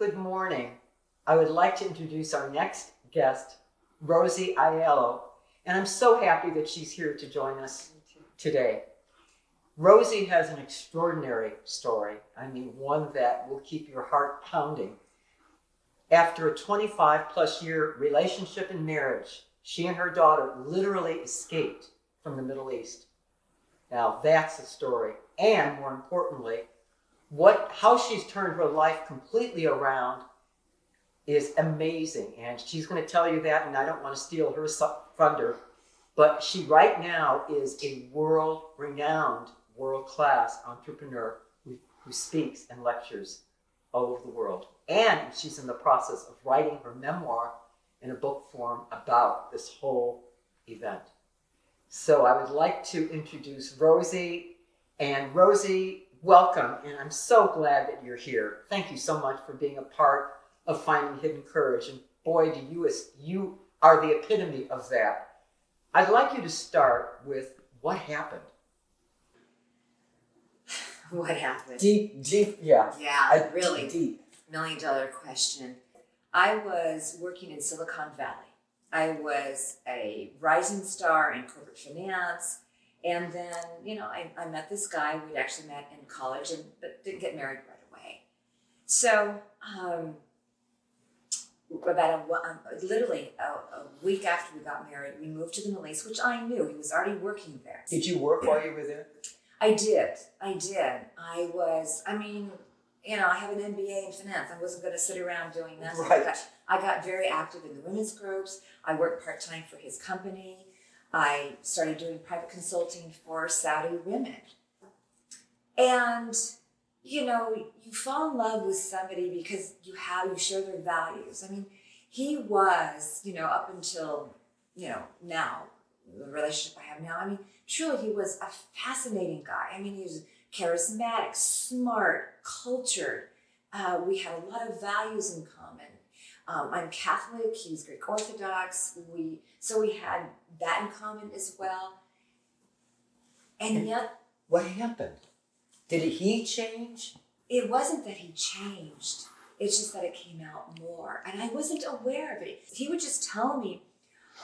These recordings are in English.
Good morning. I would like to introduce our next guest, Rosie Aiello, and I'm so happy that she's here to join us today. Rosie has an extraordinary story. I mean, one that will keep your heart pounding. After a 25 plus year relationship and marriage, she and her daughter literally escaped from the Middle East. Now that's a story. And more importantly, how she's turned her life completely around is amazing. And she's going to tell you that, and I don't want to steal her thunder, but she right now is a world-renowned, world-class entrepreneur who speaks and lectures all over the world. And she's in the process of writing her memoir in a book form about this whole event. So I would like to introduce Rosie. And Rosie, welcome. And I'm so glad that you're here. Thank you so much for being a part of Finding Hidden Courage. And boy, you are the epitome of that. I'd like you to start with what happened. What happened? Deep, yeah. Yeah, really deep. $1 million question. I was working in Silicon Valley. I was a rising star in corporate finance. And then, I met this guy. We'd actually met in college, but didn't get married right away. So, literally a week after we got married, we moved to the Middle East, which I knew. He was already working there. Did you work while you were there? I did. I have an MBA in finance. I wasn't going to sit around doing this. Right. I got very active in the women's groups. I worked part-time for his company. I started doing private consulting for Saudi women. And, you fall in love with somebody because you share their values. I mean, he was, up until, now, the relationship I have now, truly he was a fascinating guy. He was charismatic, smart, cultured. We had a lot of values in common. I'm Catholic, he was Greek Orthodox. So we had that in common as well. And yet... What happened? Did he change? It wasn't that he changed. It's just that it came out more. And I wasn't aware of it. He would just tell me,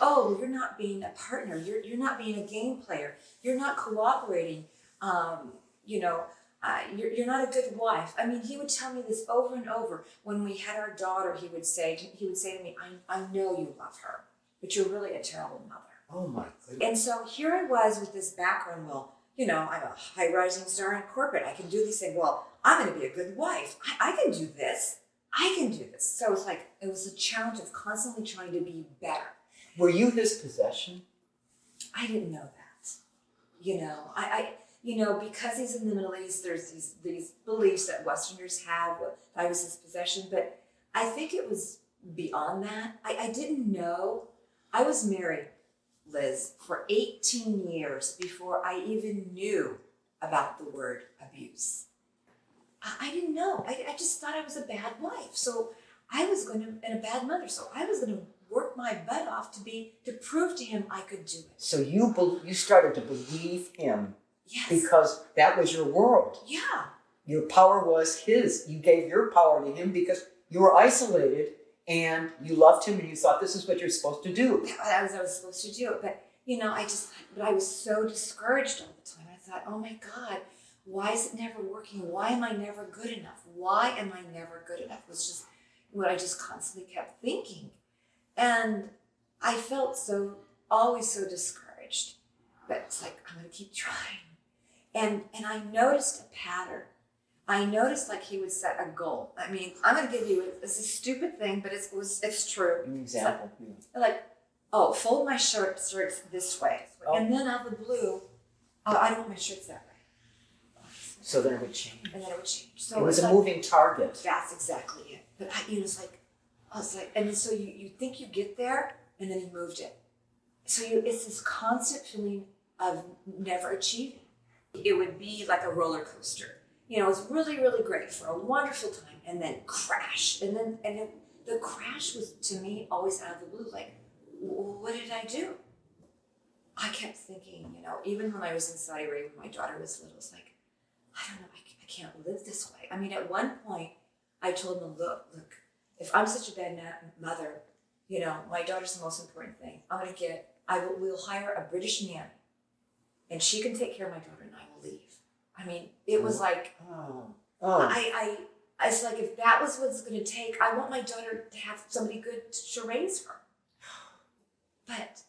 oh, you're not being a partner. You're not being a game player. You're not cooperating. You're not a good wife. He would tell me this over and over. When we had our daughter, he would say to me, I know you love her, but you're really a terrible mother. Oh my goodness. And so here I was with this background. Well, I'm a high-rising star in corporate. I can do these things. Well, I'm going to be a good wife. I can do this. I can do this. So it was a challenge of constantly trying to be better. Were you his possession? I didn't know that. Because he's in the Middle East, there's these beliefs that Westerners have that I was his possession, but I think it was beyond that. I didn't know. I was married, Liz, for 18 years before I even knew about the word abuse. I didn't know. I just thought I was a bad wife. So I was and a bad mother. So I was going to work my butt off to prove to him I could do it. So you started to believe him. Yes. Because that was your world. Yeah. Your power was his. You gave your power to him because you were isolated and you loved him and you thought this is what you're supposed to do. That was what I was supposed to do. But, I was so discouraged all the time. I thought, oh my God, why is it never working? Why am I never good enough? Why am I never good enough? Was just what I just constantly kept thinking. And I felt always so discouraged. But it's I'm going to keep trying. And I noticed a pattern. I noticed he would set a goal. I'm going to give you, it's a stupid thing, but it's true. An example. Fold my shirts this way. Oh. And then out of the blue, I don't want my shirts that way. So then it would change. And then it would change. So it was a moving target. That's exactly it. But and then so you think you get there, and then he moved it. So it's this constant feeling of never achieving. It would be like a roller coaster. It was really, really great for a wonderful time, and then crash. And the crash was, to me, always out of the blue. What did I do? I kept thinking, even when I was in Saudi Arabia, when my daughter was little, it's I don't know, I can't live this way. At one point, I told him, look, if I'm such a bad mother, you know, my daughter's the most important thing. We'll hire a British nanny, and she can take care of my daughter, and I will leave. I mean, it was like, I was like, if that was what it's going to take, I want my daughter to have somebody good to raise her. But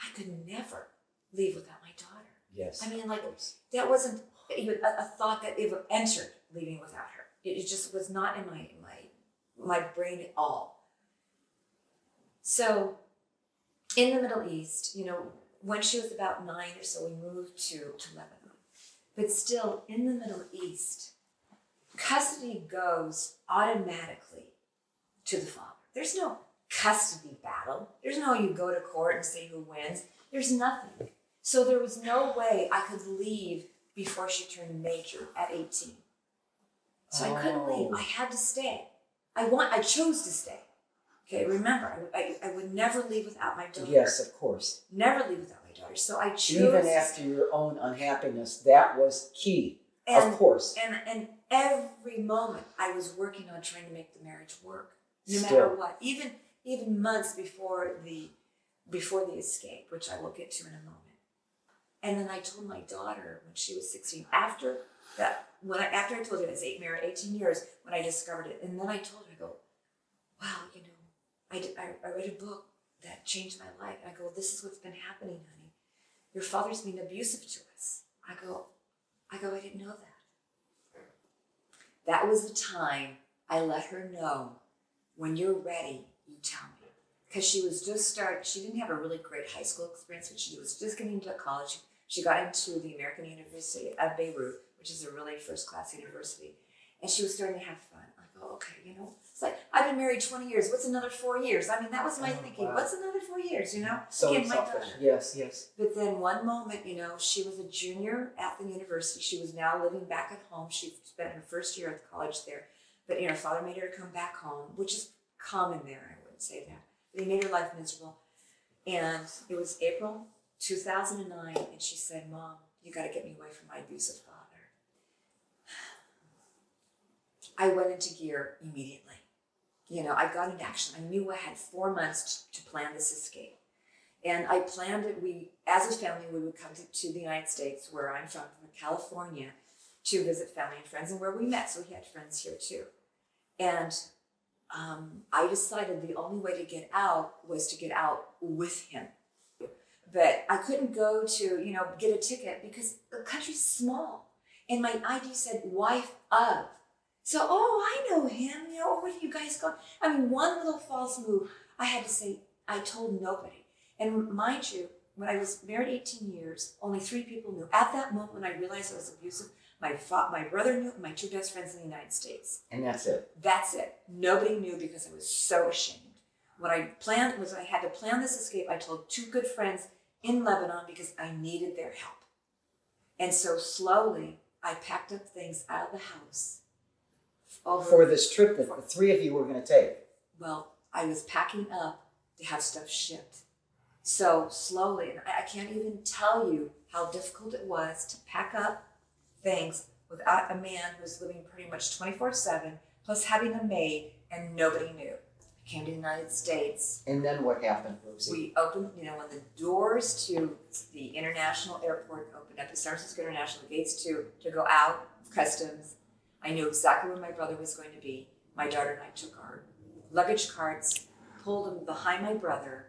I could never leave without my daughter. Yes. I mean, like, that wasn't even a thought that ever entered leaving without her. It just was not in my brain at all. So, in the Middle East, you know, when she was about 9 or so, we moved to Lebanon. But still, in the Middle East, custody goes automatically to the father. There's no custody battle. There's no you go to court and see who wins. There's nothing. So there was no way I could leave before she turned major at 18. So I couldn't leave. I had to stay. I chose to stay. Okay, remember, I would never leave without my daughter. Yes, of course. Never leave without my daughter. So I chose. Even after your own unhappiness, that was key. Of course. And every moment I was working on trying to make the marriage work, no Still. matter what. Even months before the escape, which I will get to in a moment. And then I told my daughter when she was 16, after I told her I was married 18 years, when I discovered it, and then I told her, I go, wow, you know, I read a book that changed my life. I go, this is what's been happening, honey. Your father's being abusive to us. I go, I didn't know that. That was the time I let her know, when you're ready, you tell me. Because she was just she didn't have a really great high school experience, but she was just getting into college. She got into the American University of Beirut, which is a really first-class university. And she was starting to have fun. I go, okay, you know, it's like, I've been married 20 years. What's another 4 years? I mean, that was my thinking. Wow. What's another 4 years, you know? So again, selfish. Yes, yes. But then one moment, you know, she was a junior at the university. She was now living back at home. She spent her first year at the college there. But, you know, her father made her come back home, which is common there. I wouldn't say that. But he made her life miserable. And it was April 2009, and she said, Mom, you got to get me away from my abusive father. I went into gear immediately. You know, I got into action. I knew I had 4 months to plan this escape. And I planned it. As a family, we would come to the United States, where I'm from California, to visit family and friends, and where we met. So we had friends here too. And I decided the only way to get out was to get out with him. But I couldn't go to, you know, get a ticket because the country's small. And my ID said wife of. So, I know him, you know, where do you guys go? I mean, one little false move, I had to say, I told nobody. And mind you, when I was married 18 years, only 3 people knew. At that moment when I realized I was abusive, my brother knew, and my 2 best friends in the United States. And that's it. That's it. Nobody knew because I was so ashamed. What I planned was I had to plan this escape. I told 2 good friends in Lebanon because I needed their help. And so slowly, I packed up things out of the house. For this trip that the 3 of you were going to take. Well, I was packing up to have stuff shipped. So slowly, and I can't even tell you how difficult it was to pack up things without a man who was living pretty much 24/7, plus having a maid, and nobody knew. I came to the United States. And then what happened, Rosie? We opened, you know, when the doors to the international airport opened up, the San Francisco International gates to go out of customs, I knew exactly where my brother was going to be. My daughter and I took our luggage carts, pulled them behind my brother,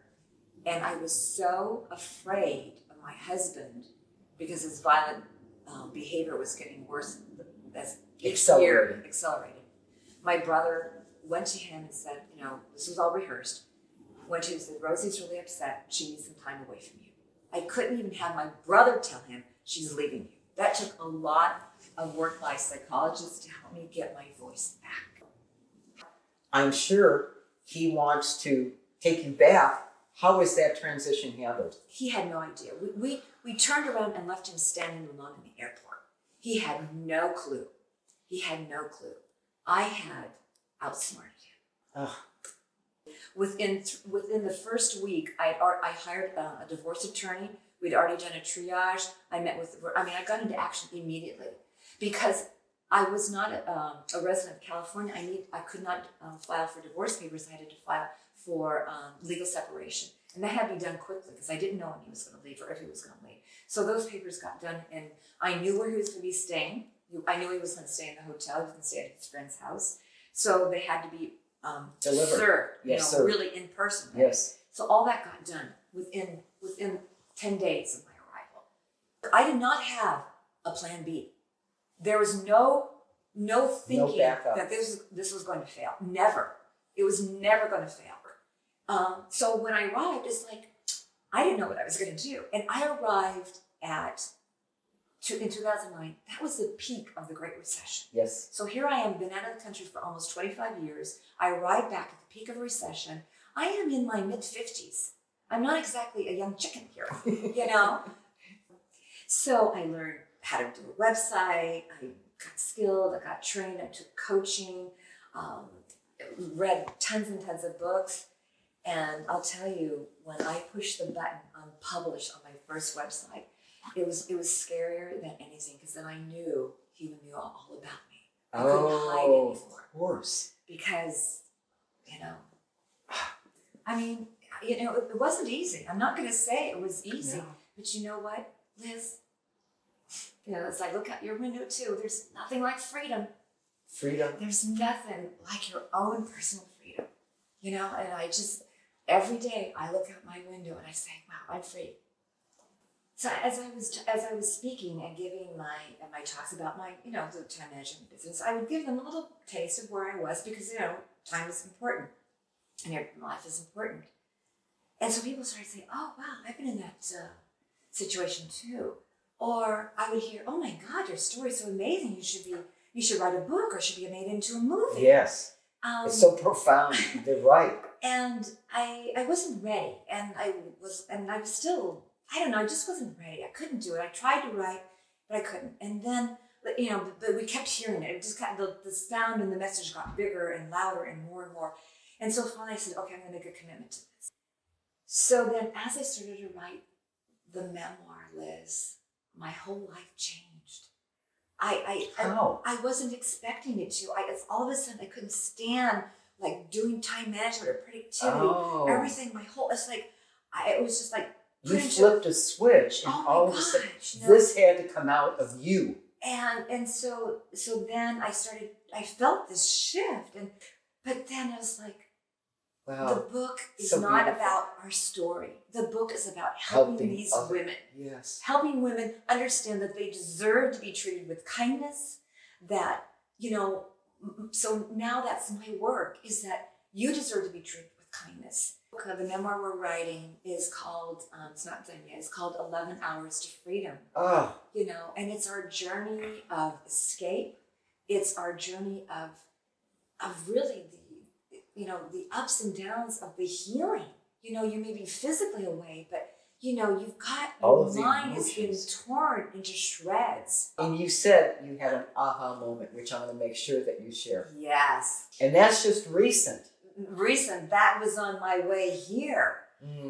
and I was so afraid of my husband because his violent behavior was getting worse as each year accelerated. My brother went to him and said, you know, this was all rehearsed, went to him and said, Rosie's really upset. She needs some time away from you. I couldn't even have my brother tell him she's leaving you. That took a lot of work by psychologists to help me get my voice back. I'm sure he wants to take you back. How was that transition handled? He had no idea. We turned around and left him standing alone in the airport. He had no clue. He had no clue. I had outsmarted him. Ugh. Within the first week, I hired a divorce attorney. We'd already done a triage. I got into action immediately because I was not a resident of California. I could not file for divorce papers. I had to file for legal separation. And that had to be done quickly because I didn't know when he was going to leave or if he was going to leave. So those papers got done, and I knew where he was going to be staying. I knew he was going to stay in the hotel. He was going to stay at his friend's house. So they had to be delivered. Served, Yes, you know, really in person. Right? Yes. So all that got done within 10 days of my arrival. I did not have a plan B. There was no thinking that this was going to fail. Never. It was never going to fail. So when I arrived, it's like I didn't know what I was going to do, and I arrived in 2009. That was the peak of the Great Recession. Yes. So here I am, been out of the country for almost 25 years. I arrived back at the peak of a recession. I am in my mid-50s. I'm not exactly a young chicken here, you know? So I learned how to do a website. I got skilled. I got trained. I took coaching, read tons and tons of books. And I'll tell you, when I pushed the button on publish on my first website, it was scarier than anything because then I knew he knew all about me. I couldn't hide anymore. Of course. Because, you know, I mean, you know, it wasn't easy. I'm not going to say it was easy, but you know what, Liz? You know, as I look out your window too, there's nothing like freedom. Freedom. There's nothing like your own personal freedom. You know, and I just, every day I look out my window and I say, wow, I'm free. So as I was speaking and giving my talks about my, you know, the time management business, I would give them a little taste of where I was because, you know, time is important and your life is important. And so people started saying, oh, wow, I've been in that situation too. Or I would hear, oh my God, your story's so amazing. You should write a book or it should be made into a movie. Yes. It's so profound. They're right. And I wasn't ready. And I was still, I don't know, I just wasn't ready. I couldn't do it. I tried to write, but I couldn't. And then, you know, we kept hearing it. It just got, the sound and the message got bigger and louder and more. And so finally I said, okay, I'm going to make a commitment to this. So then as I started to write the memoir, Liz, my whole life changed. I wasn't expecting it to. All of a sudden I couldn't stand like doing time management or productivity. Everything, it's like, it was just like, you flipped a switch and all of a sudden this had to come out of you. And so then I felt this shift, but then I was like, wow, the book is so not about our story. The book is about helping these women. Yes. Helping women understand that they deserve to be treated with kindness, that, you know, so now that's my work, is that you deserve to be treated with kindness. The memoir we're writing is called, it's not done yet, it's called 11 Hours to Freedom. Oh. You know, and it's our journey of escape. It's our journey of really the ups and downs of the healing. You know, you may be physically away, but you know, you've got, your mind has been torn into shreds. And you said you had an aha moment, which I'm going to make sure that you share. Yes. And that's just recent. That was on my way here.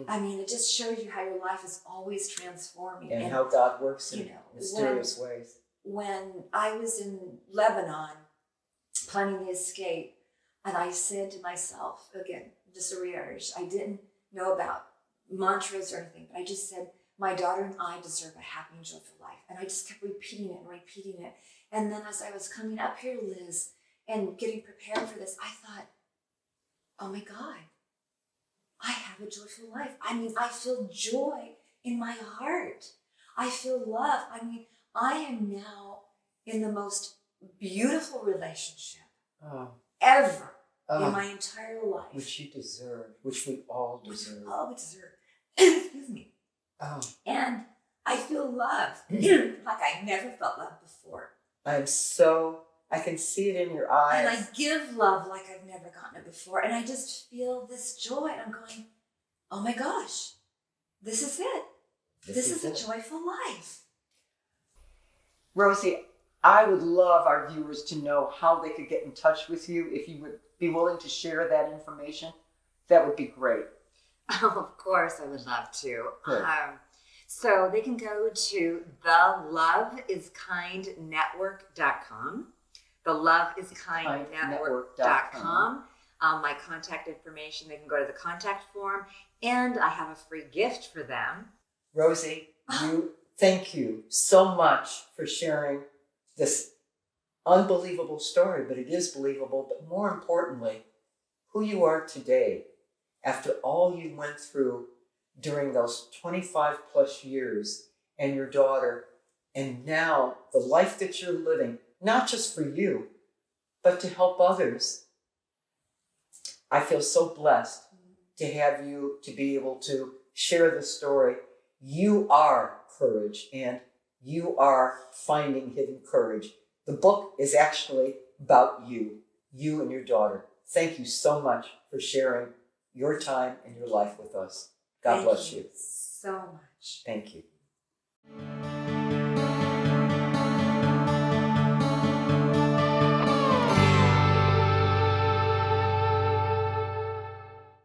I mean, it just shows you how your life is always transforming. And how God works in mysterious ways. When I was in Lebanon planning the escape, and I said to myself, again, just a reiteration, I didn't know about mantras or anything, but I just said, my daughter and I deserve a happy and joyful life. And I just kept repeating it. And then as I was coming up here, Liz, and getting prepared for this, I thought, oh my God, I have a joyful life. I mean, I feel joy in my heart. I feel love. I mean, I am now in the most beautiful relationship ever in my entire life. Which you deserve, which we all deserve. Excuse me. And I feel love like I never felt love before. I can see it in your eyes. And I give love like I've never gotten it before. And I just feel this joy. And I'm going, oh my gosh, this is it. This is a joyful life. Rosie, I would love our viewers to know how they could get in touch with you. If you would be willing to share that information, that would be great. Oh, of course, I would love to. Good. So they can go to theloveiskindnetwork.com. theloveisKindnetwork.com. My contact information, they can go to the contact form, and I have a free gift for them. Rosie, thank you so much for sharing this unbelievable story, but it is believable. But more importantly, who you are today, after all you went through during those 25 plus years, and your daughter, and now the life that you're living, not just for you, but to help others. I feel so blessed to have you, to be able to share the story. You are courage, and you are finding hidden courage. The book is actually about you and your daughter. Thank you so much for sharing your time and your life with us. God bless you. So much. Thank you.